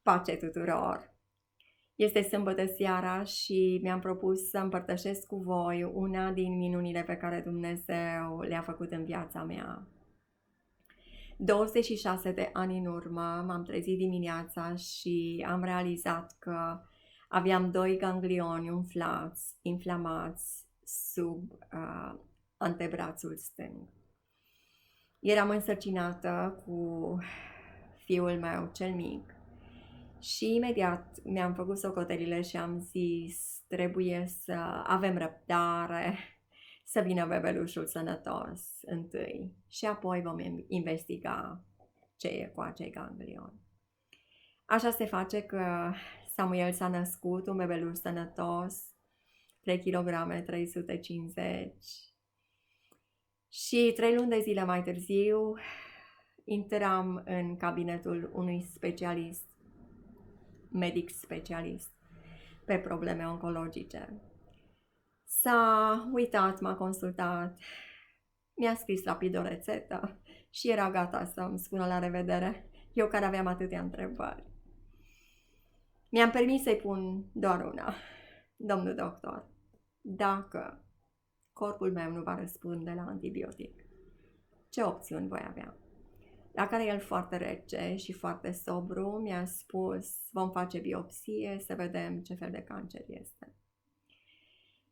Pace tuturor! Este sâmbătă seara și mi-am propus să împărtășesc cu voi una din minunile pe care Dumnezeu le-a făcut în viața mea. 26 de ani în urmă m-am trezit dimineața și am realizat că aveam 2 ganglioni umflați, inflamați sub antebrațul stâng. Eram însărcinată cu fiul meu cel mic. Și imediat mi-am făcut socotelile și am zis, trebuie să avem răbdare, să vină bebelușul sănătos întâi și apoi vom investiga ce e cu acei ganglioni. Așa se face că Samuel s-a născut, un bebeluș sănătos, 3 kg 350 și 3 luni de zile mai târziu intram în cabinetul unui specialist, medic specialist pe probleme oncologice. S-a uitat, m-a consultat, mi-a scris rapid o rețetă și era gata să-mi spună la revedere, eu care aveam atâtea întrebări. Mi-am permis să-i pun doar una, domnul doctor, dacă corpul meu nu va răspunde la antibiotic, ce opțiuni voi avea? La care el, foarte rece și foarte sobru, mi-a spus, vom face biopsie să vedem ce fel de cancer este.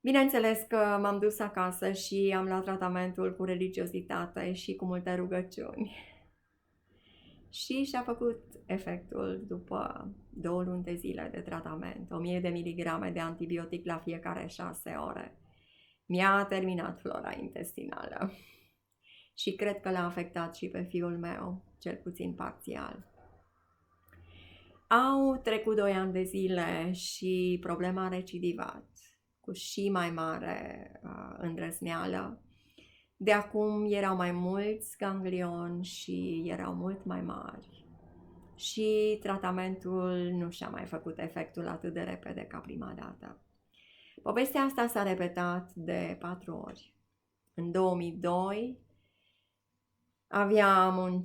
Bineînțeles că m-am dus acasă și am luat tratamentul cu religiozitate și cu multe rugăciuni. Și și-a făcut efectul după 2 luni de zile de tratament, 1000 de miligrame de antibiotic la fiecare 6 ore. Mi-a terminat flora intestinală. Și cred că l-a afectat și pe fiul meu, cel puțin parțial. Au trecut 2 ani de zile și problema a recidivat, cu și mai mare îndrăzneală. De acum erau mai mulți ganglioni și erau mult mai mari. Și tratamentul nu și-a mai făcut efectul atât de repede ca prima dată. Povestea asta s-a repetat de 4 ori. În 2002, aveam un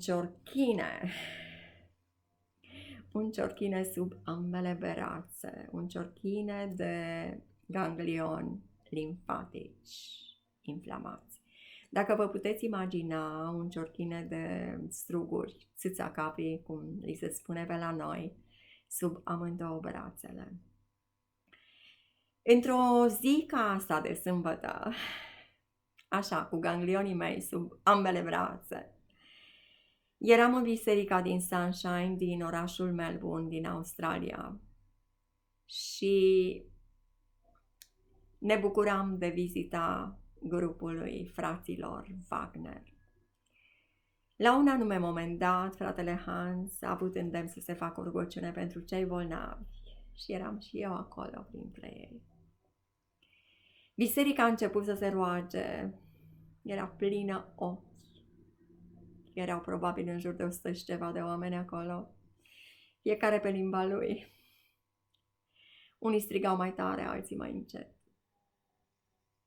ciorchine sub ambele brațe, un ciorchine de ganglioni limfatici inflamați. Dacă vă puteți imagina un ciorchine de struguri, țâța capii, cum li se spune pe la noi, sub amândouă brațele. Într-o zi ca asta de sâmbătă, așa, cu ganglionii mei sub ambele brațe, eram în biserica din Sunshine, din orașul Melbourne, din Australia, și ne bucuram de vizita grupului fraților Wagner. La un anume moment dat, fratele Hans a avut îndemn să se facă o rugăciune pentru cei bolnavi și eram și eu acolo printre ei. Biserica a început să se roage, era plină ochi. Erau probabil în jur de 100 și ceva de oameni acolo, fiecare pe limba lui. Unii strigau mai tare, alții mai încet.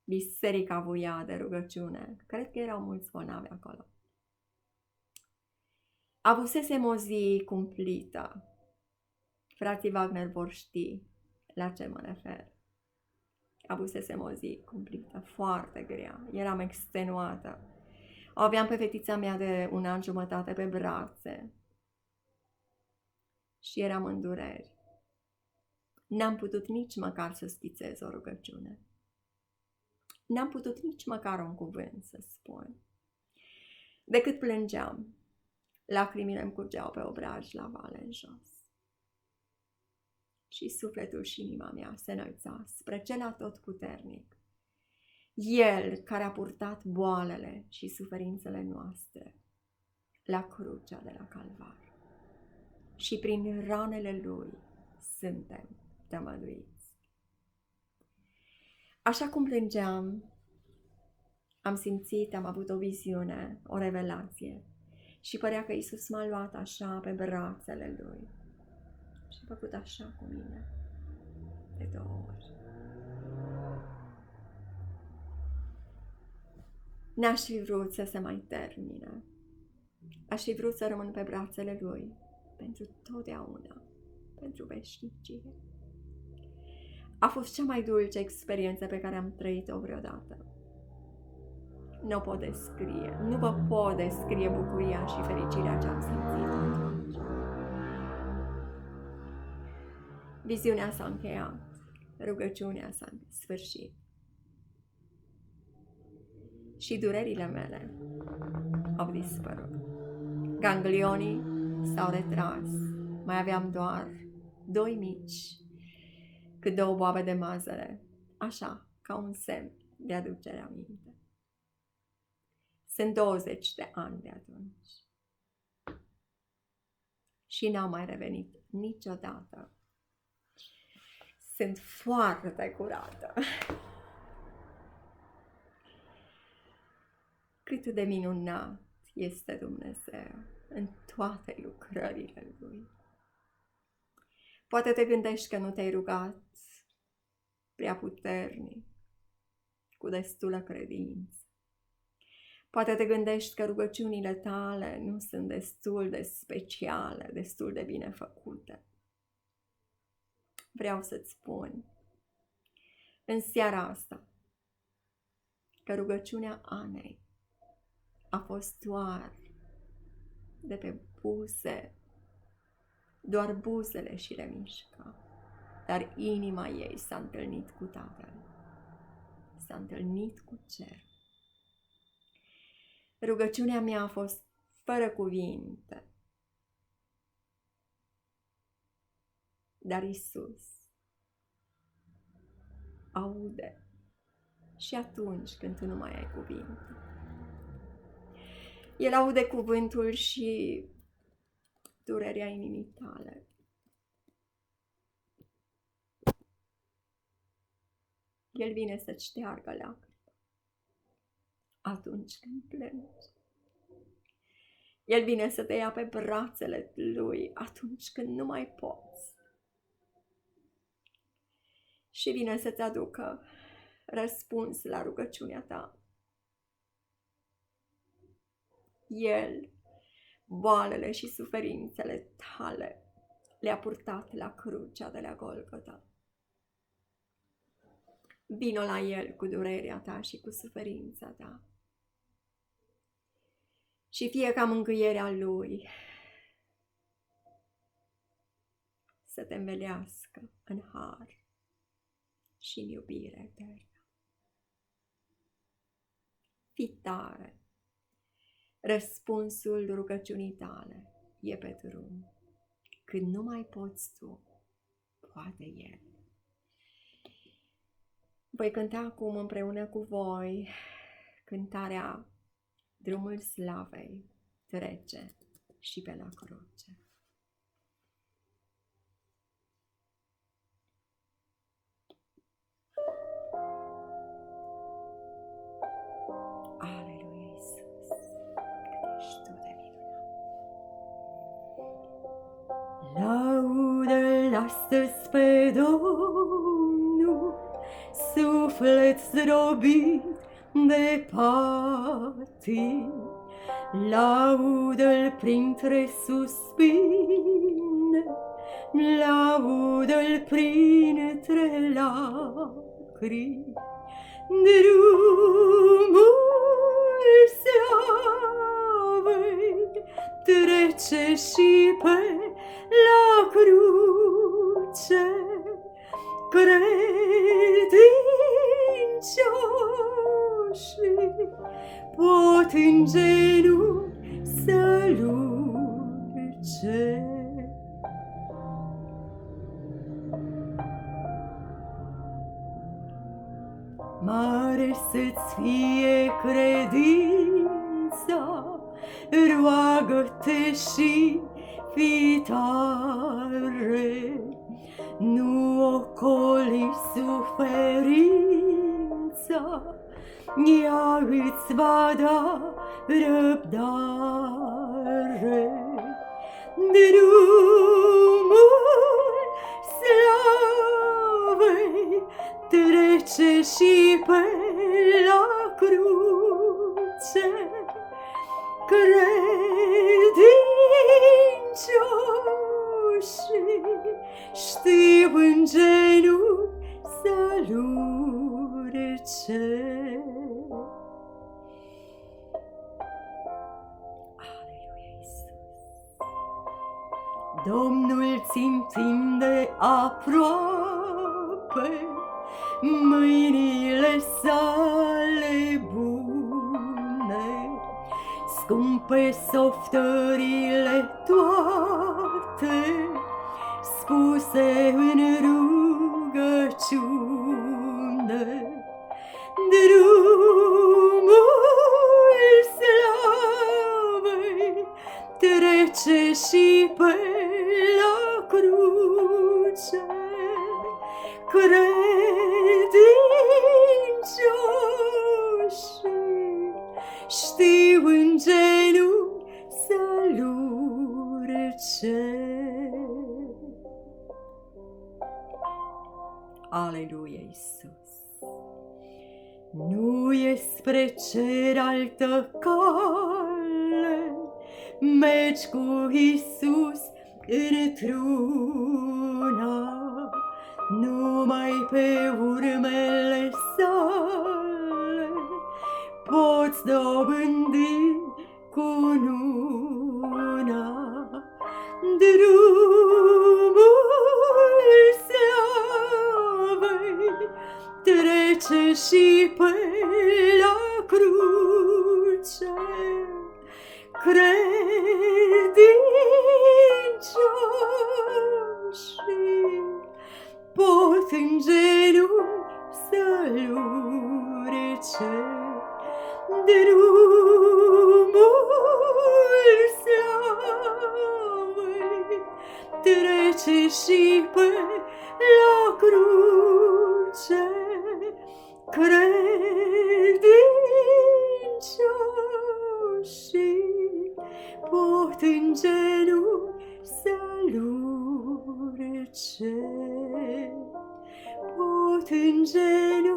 Biserica voia de rugăciune. Cred că erau mulți bolnavi acolo. Avusesem o zi cumplită. Frații Wagner vor ști la ce mă refer. Avusesem o zi cumplită, foarte grea. Eram extenuată. O aveam pe fetița mea de 1 an jumătate pe brațe și eram în dureri. N-am putut nici măcar să schițez o rugăciune. N-am putut nici măcar un cuvânt să spun. Decât plângeam, lacrimile îmi curgeau pe obraj la vale în jos. Și sufletul și inima mea se înălța spre cel atotputernic. El care a purtat boalele și suferințele noastre la crucea de la Calvar. Și prin ranele lui suntem tămăduiți. Așa cum plângeam, am avut o viziune, o revelație. Și părea că Iisus m-a luat așa pe brațele lui și a făcut așa cu mine de 2 ori. N-aș fi vrut să se mai termine. Aș fi vrut să rămân pe brațele lui pentru totdeauna. pentru veșnicie. A fost cea mai dulce experiență pe care am trăit-o vreodată. Nu o pot descrie, nu vă pot descrie bucuria și fericirea ce am simțit atunci. Viziunea s-a încheiat, rugăciunea s-a sfârșit. Și durerile mele au dispărut. Ganglionii s-au retras. Mai aveam doar 2 mici, cât 2 boabe de mazăre, așa, ca un semn de aducere aminte. Sunt 20 de ani de atunci. Și n-am mai revenit niciodată. Sunt foarte curată. Cât de minunat este Dumnezeu în toate lucrările Lui. Poate te gândești că nu te-ai rugat prea puternic, cu destulă credință. Poate te gândești că rugăciunile tale nu sunt destul de speciale, destul de bine făcute. Vreau să-ți spun în seara asta că rugăciunea Anei a fost doar de pe buze, doar buzele și le mișca, dar inima ei s-a întâlnit cu Tatăl, s-a întâlnit cu cer. Rugăciunea mea a fost fără cuvinte, dar Iisus aude și atunci când tu nu mai ai cuvinte. El aude cuvântul și durerea inimii tale. El vine să-ți șteargă lacrimi atunci când plângi. El vine să te ia pe brațele Lui atunci când nu mai poți. Și vine să-ți aducă răspuns la rugăciunea ta. El, boalele și suferințele tale, le-a purtat la crucea de la Golgota. Vino la El cu durerea ta și cu suferința ta. Și fie ca mângâierea Lui să te învelească în har și în iubire eternă. Fii tare! Răspunsul rugăciunii tale e pe drum. Când nu mai poți tu, poate El. Voi cânta acum împreună cu voi cântarea Drumul Slavei trece și pe la cruce. Aleluia, Iisus, cât ești tu de minunat. Laudă-L astăzi pe Domnul, suflet zdrobit de patim. Laudă-L printre suspine, laudă-L printre lacrimi. Drumul slavei trece și pe la cruce, credincioșii pot în genunchi să-L urce. Mare să-ți fie credința, roagă-te și fii tare. Nu ocoli suferința, ea îți va da răbdare. Drumul slavei trece și pe la cruce, credincioșii știu în genunchi să-l urce. Aleluia, Iisus! Domnul ți-mi tinde aproape mâinile sale bune, scumpe softările toate, spuse în rugăciune. Drumul slavei trece și pe la cruce, credincioșii știu în genunchi să-l urce. Aleluia, Iisus! Nu e spre cer altă cale, mergi cu Iisus într-una, numai pe urmele sale poți dobândi cununa. Drumul slavei trece și pe la cruce, credincioșii pot în genunchi să-l urce. Drumul slavei trece și pe la cruce, credincioșii pot în genunchi să-l urce. Pot în genunchi